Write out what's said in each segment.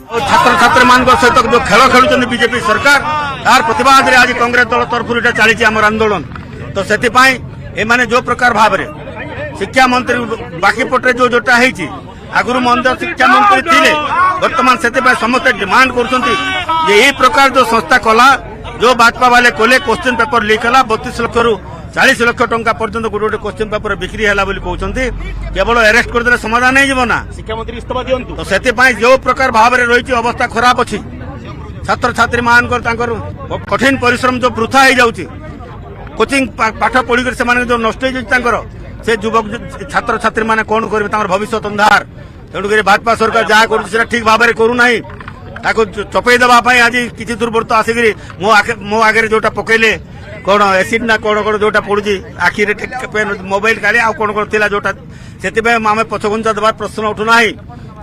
छात्र छात्री मान सहित जो खेल खेलुं बीजेपी सरकार तार प्रतिवाद आज कांग्रेस दल तरफ चली आम आंदोलन तो से जो प्रकार भाव शिक्षा मंत्री बाकी पटे जो जोटा है आगुरी मंदिर शिक्षा मंत्री थे बर्तमान से समस्त डिमांड कर प्रकार जो संस्था कला जो भाजपा वाले कले क्वेश्चन पेपर लीक है 32 लाख रु 40 लाख टंका पर्यंत गोटे गोटे क्वेश्चन पेपर बिक्री है कहते केवल अरेस्ट करदे समाधान नहीं ना शिक्षा मंत्री इस्तीफा दियंतु तो से जो प्रकार भाव में रही अवस्था खराब अच्छी छात्र छात्री मान कठिन परिश्रम जो वृथा हो जाऊँगी कोचिंग पाठ पढ़ी से जो नष्ट हो से युवक छात्र छात्री मैंने कौन करेंगे भविष्य अंधार तेणुक भाजपा सरकार जहाँ कर ठीक भाव में करूना चपई देवाई आज किसी दुर्बृत्त आसिक मो आगे जोटा पकईले कौन एसिड ना कौन कौन जोटा पड़ुची आखिरे मोबाइल काढ़ी आ कौन कौन थी जोटा से आम पछघुंचा देवार प्रश्न उठुना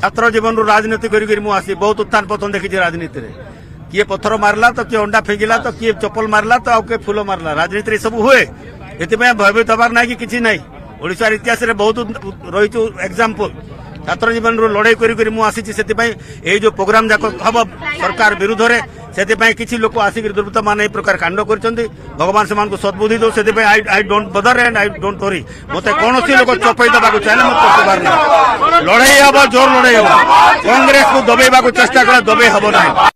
छात्र जीवन राजनीति करी बहुत उत्थान पतन देखी राजनीति में किए पत्थर मारला तो किए अंडा फेंकिला तो किए चप्पल मारला तो किए फूल मारला राजनीति सब हुए ये भयभीत हबार ना कि किसी ना ओडिशार इतिहास रे बहुत रही एग्जाम्पल छात्र जीवन लड़ाई करी जो प्रोग्राम जाक हम सरकार विरुद्ध से किसी लोक आसिक दुर्बृत्त मान प्रकार कांड कर भगवान से सद्बुद्धि दो से आई डोंट बदर एंड आई डोंट वरी मत कौन लोक चपई देवा चाहिए मत लड़ाई हम जोर लड़ाई हम कांग्रेस को दबेवा चेष्टा कला दबे हम ना।